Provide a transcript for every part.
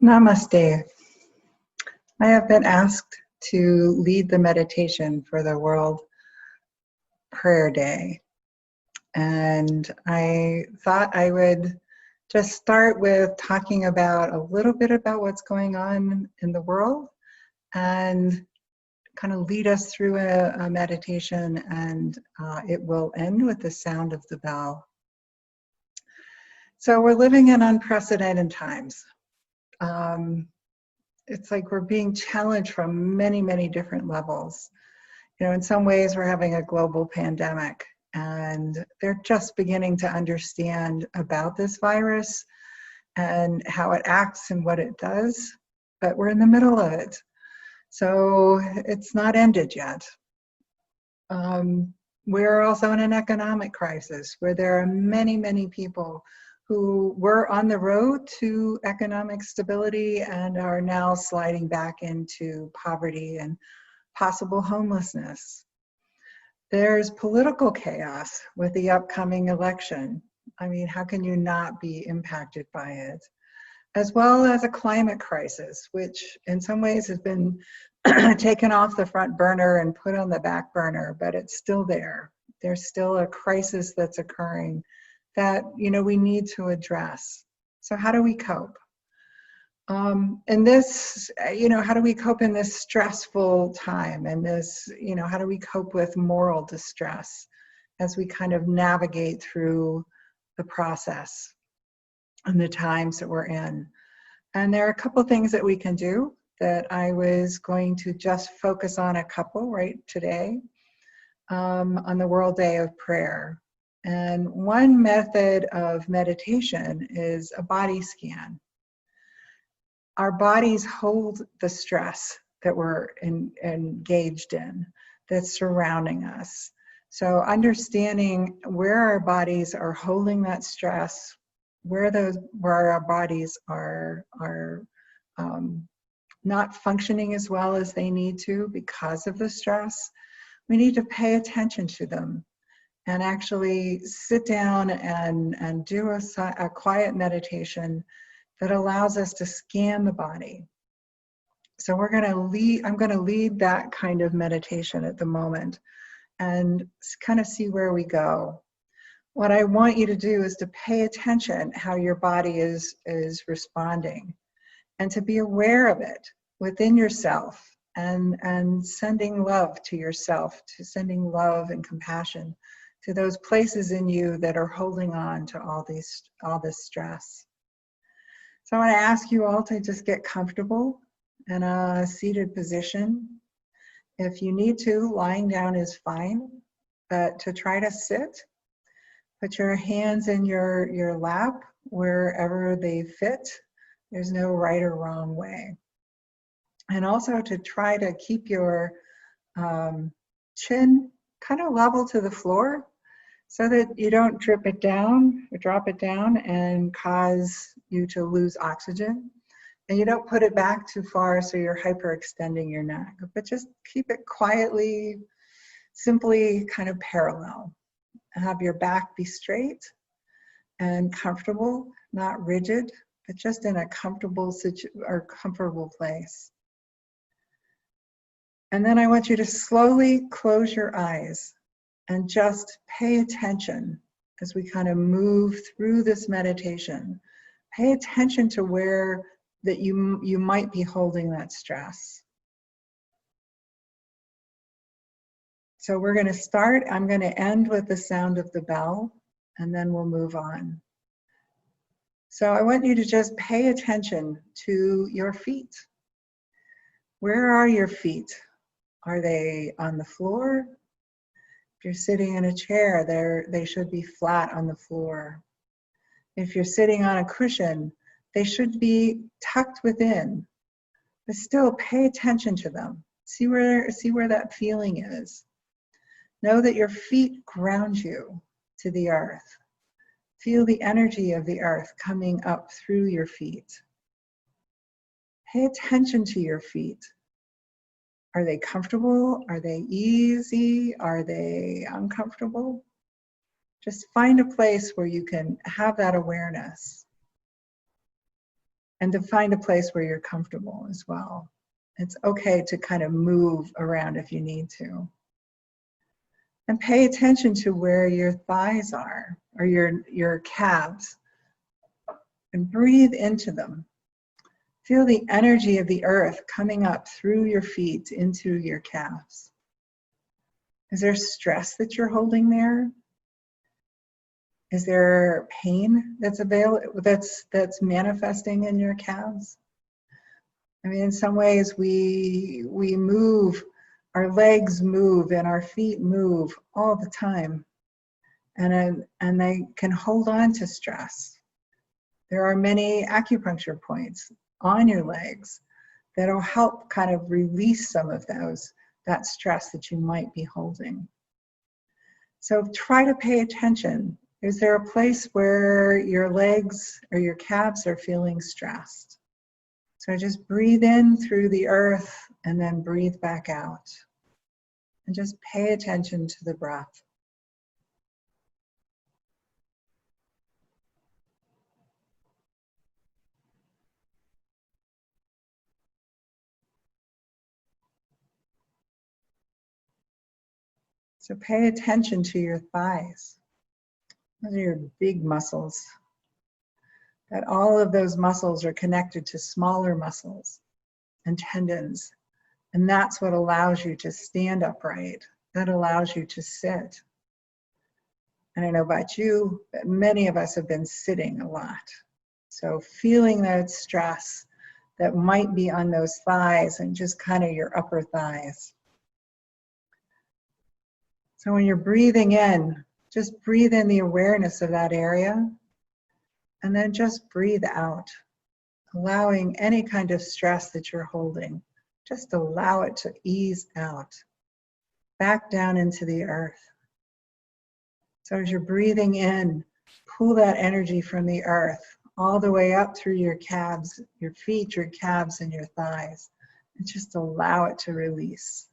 Namaste. I have been asked to lead the meditation for the World Prayer Day. And I thought I would just start with talking about a little bit about what's going on in the world and kind of lead us through a meditation, and it will end with the sound of the bell. So we're living in unprecedented times. It's like we're being challenged from many, many different levels. You know, in some ways we're having a global pandemic, and they're just beginning to understand about this virus and how it acts and what it does, but we're in the middle of it. So it's not ended yet. We're also in an economic crisis where there are many, many people who were on the road to economic stability and are now sliding back into poverty and possible homelessness. There's political chaos with the upcoming election. I mean, how can you not be impacted by it? As well as a climate crisis, which in some ways has been taken off the front burner and put on the back burner, but it's still there. There's still a crisis that's occurring that, you know, we need to address. So how do we cope? And this, you know, how do we cope in this stressful time? And this, you know, how do we cope with moral distress as we kind of navigate through the process and the times that we're in? And there are a couple things that we can do that I was going to just focus on a couple right today on the World Day of Prayer. And one method of meditation is a body scan. Our bodies hold the stress that we're engaged in, that's surrounding us. So understanding where our bodies are holding that stress, where our bodies are not functioning as well as they need to because of the stress, we need to pay attention to them and actually sit down and do a quiet meditation that allows us to scan the body. So I'm going to lead that kind of meditation at the moment and kind of see where we go. What I want you to do is to pay attention how your body is responding and to be aware of it within yourself and sending love to yourself, to sending love and compassion to those places in you that are holding on to all this stress. So I want to ask you all to just get comfortable in a seated position. If you need to, lying down is fine, but to try to sit, put your hands in your lap wherever they fit. There's no right or wrong way. And also to try to keep your chin kind of level to the floor so that you don't drop it down and cause you to lose oxygen. And you don't put it back too far so you're hyperextending your neck, but just keep it quietly, simply kind of parallel. Have your back be straight and comfortable, not rigid, but just in a comfortable place. And then I want you to slowly close your eyes and just pay attention as we kind of move through this meditation. Pay attention to where that you might be holding that stress. So we're going to start. I'm going to end with the sound of the bell, and then we'll move on. So I want you to just pay attention to your feet. Where are your feet? Are they on the floor? If you're sitting in a chair, they should be flat on the floor. If you're sitting on a cushion, they should be tucked within. But still, pay attention to them. See where that feeling is. Know that your feet ground you to the earth. Feel the energy of the earth coming up through your feet. Pay attention to your feet. Are they comfortable? Are they easy? Are they uncomfortable? Just find a place where you can have that awareness. And to find a place where you're comfortable as well. It's okay to kind of move around if you need to. And pay attention to where your thighs are, or your calves, and breathe into them. Feel the energy of the earth coming up through your feet into your calves. Is there stress that you're holding there? Is there pain that's manifesting in your calves? I mean, in some ways we move, our legs move and our feet move all the time. And they can hold on to stress. There are many acupuncture points on your legs that'll help kind of release some of that stress that you might be holding. So try to pay attention. Is there a place where your legs or your calves are feeling stressed? So just breathe in through the earth and then breathe back out. And just pay attention to the breath. So pay attention to your thighs. Those are your big muscles. That all of those muscles are connected to smaller muscles and tendons. And that's what allows you to stand upright. That allows you to sit. And I know about you, but many of us have been sitting a lot. So feeling that stress that might be on those thighs and just kind of your upper thighs. So when you're breathing in, just breathe in the awareness of that area, and then just breathe out, allowing any kind of stress that you're holding. Just allow it to ease out, back down into the earth. So as you're breathing in, pull that energy from the earth all the way up through your calves, your feet, your calves, and your thighs, and just allow it to release.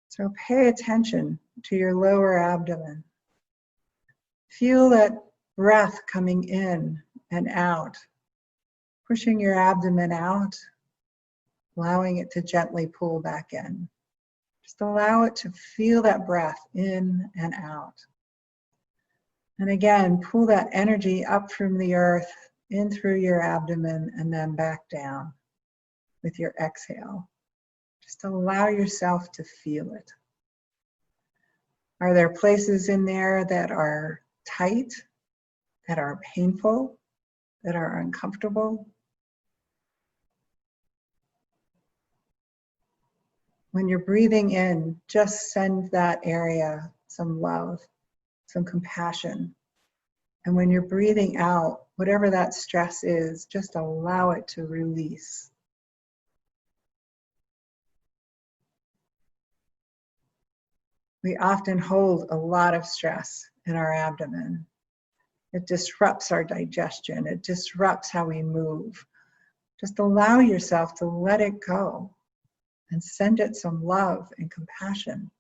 So pay attention to your lower abdomen. Feel that breath coming in and out, pushing your abdomen out, allowing it to gently pull back in. Just allow it to feel that breath in and out. And again, pull that energy up from the earth, in through your abdomen, and then back down with your exhale. Just allow yourself to feel it. Are there places in there that are tight, that are painful, that are uncomfortable? When you're breathing in, just send that area some love, some compassion. And when you're breathing out, whatever that stress is, just allow it to release. We often hold a lot of stress in our abdomen. It disrupts our digestion. It disrupts how we move. Just allow yourself to let it go and send it some love and compassion.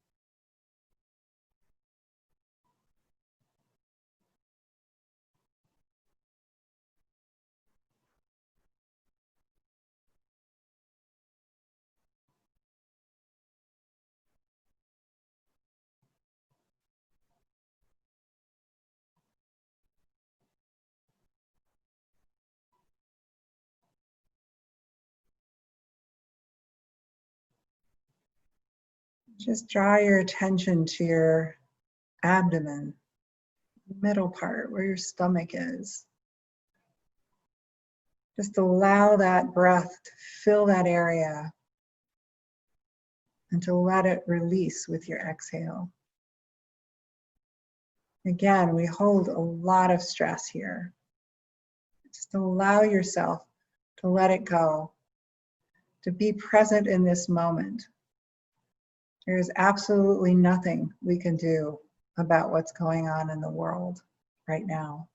Just draw your attention to your abdomen, middle part where your stomach is. Just allow that breath to fill that area and to let it release with your exhale. Again, we hold a lot of stress here. Just allow yourself to let it go, to be present in this moment. There is absolutely nothing we can do about what's going on in the world right now.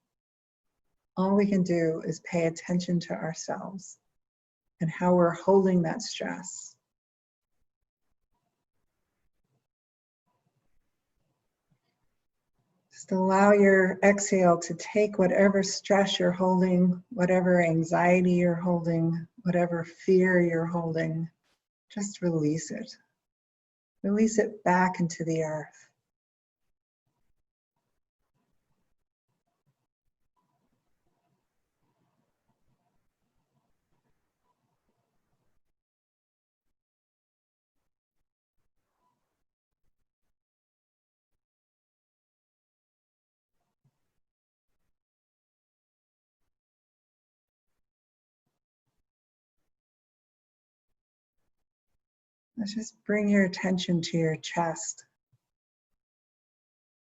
All we can do is pay attention to ourselves and how we're holding that stress. Just allow your exhale to take whatever stress you're holding, whatever anxiety you're holding, whatever fear you're holding, just release it. Release it back into the earth. Let's just bring your attention to your chest.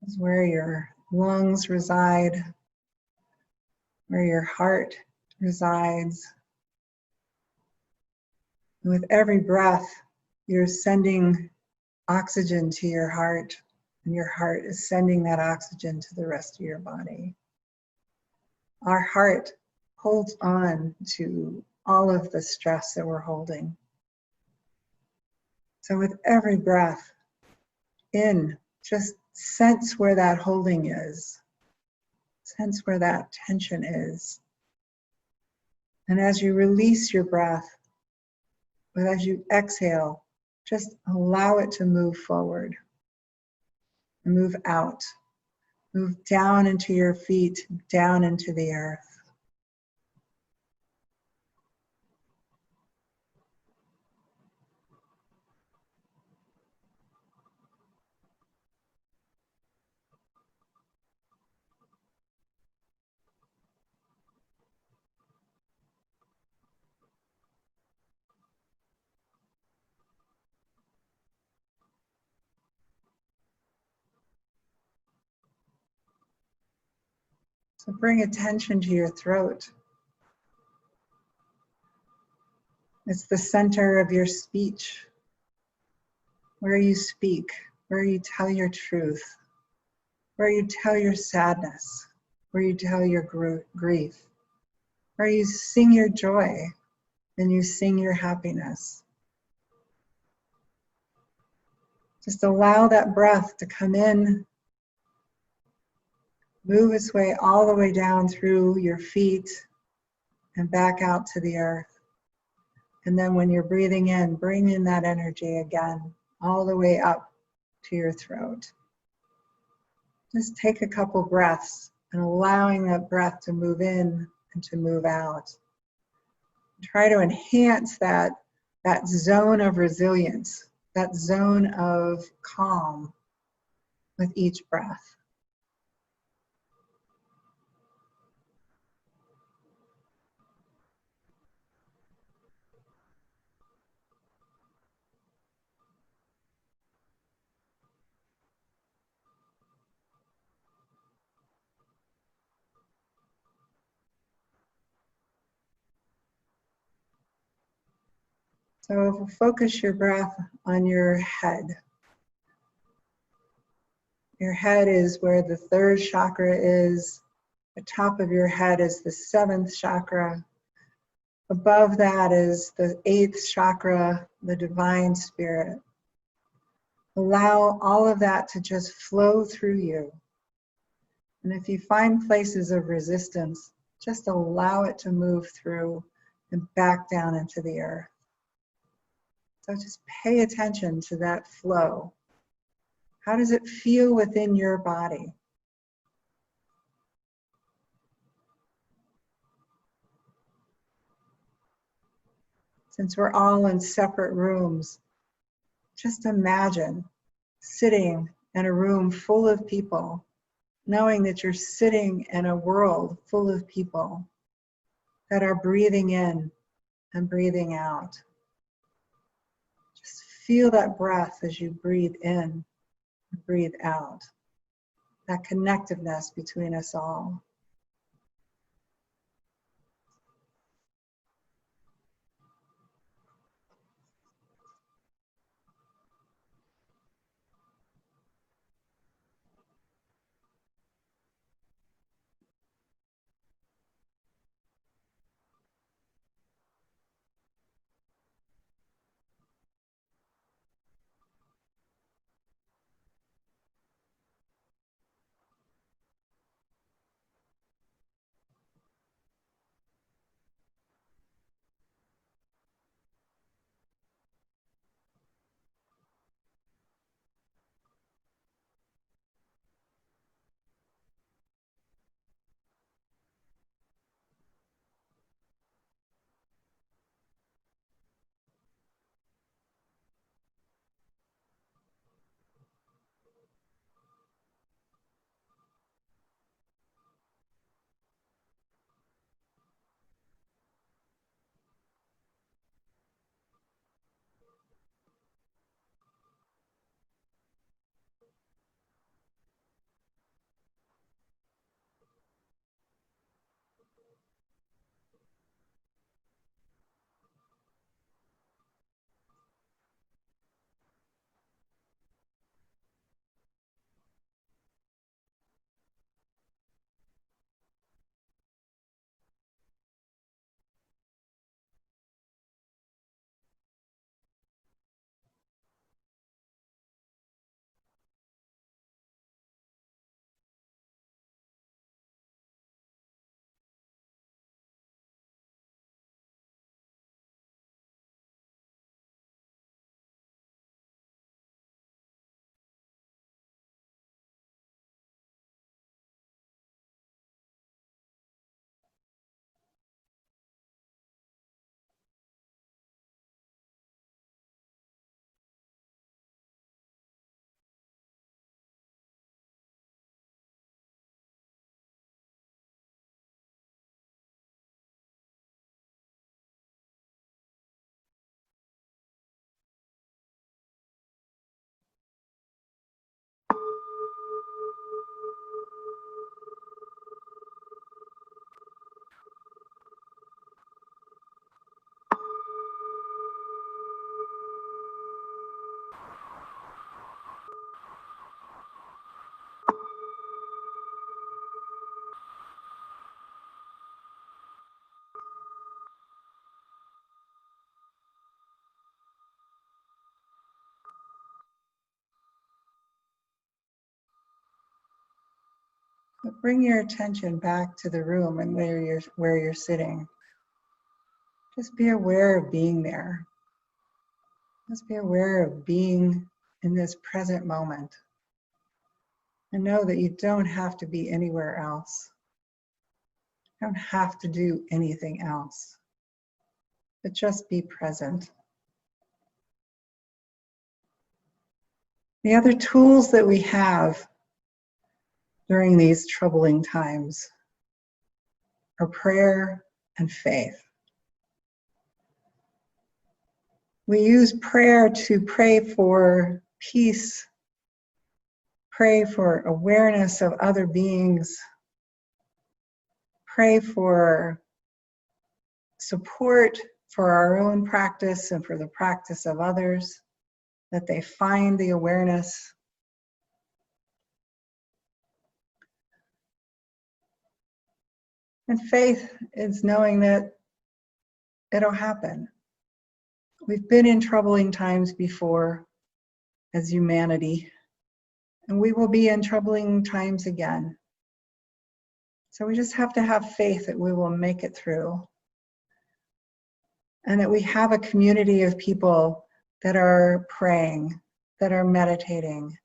This is where your lungs reside, where your heart resides. And with every breath, you're sending oxygen to your heart, and your heart is sending that oxygen to the rest of your body. Our heart holds on to all of the stress that we're holding. So with every breath in, just sense where that holding is. Sense where that tension is. And as you release your breath, but as you exhale, just allow it to move forward and move out. Move down into your feet, down into the earth. So bring attention to your throat. It's the center of your speech, where you speak, where you tell your truth, where you tell your sadness, where you tell your grief, where you sing your joy and you sing your happiness. Just allow that breath to come in, move its way all the way down through your feet and back out to the earth. And then when you're breathing in, bring in that energy again, all the way up to your throat. Just take a couple breaths and allowing that breath to move in and to move out. Try to enhance that zone of resilience, that zone of calm with each breath. So focus your breath on your head. Your head is where the third chakra is. The top of your head is the seventh chakra. Above that is the eighth chakra, the divine spirit. Allow all of that to just flow through you. And if you find places of resistance, just allow it to move through and back down into the earth. So just pay attention to that flow. How does it feel within your body? Since we're all in separate rooms, just imagine sitting in a room full of people, knowing that you're sitting in a world full of people that are breathing in and breathing out. Just feel that breath as you breathe in and breathe out. That connectiveness between us all. But bring your attention back to the room and where you're sitting. Just be aware of being there. Just be aware of being in this present moment. And know that you don't have to be anywhere else. You don't have to do anything else. But just be present. The other tools that we have during these troubling times are prayer and faith. We use prayer to pray for peace, pray for awareness of other beings, pray for support for our own practice and for the practice of others, that they find the awareness. And faith is knowing that it'll happen. We've been in troubling times before as humanity, and we will be in troubling times again. So we just have to have faith that we will make it through, and that we have a community of people that are praying, that are meditating,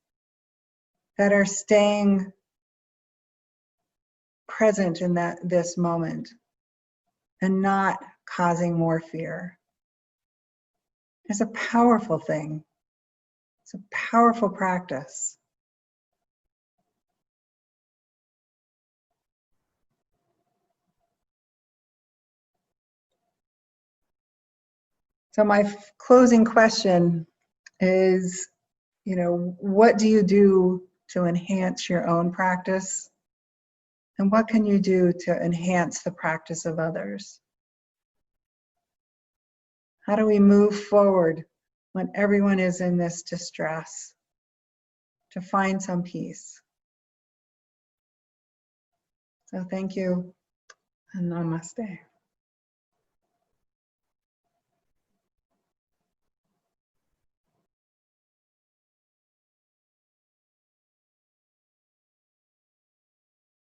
that are staying present in this moment and not causing more fear. It's a powerful thing. It's a powerful practice. So my closing question is, what do you do to enhance your own practice? And what can you do to enhance the practice of others? How do we move forward when everyone is in this distress to find some peace? So thank you and namaste.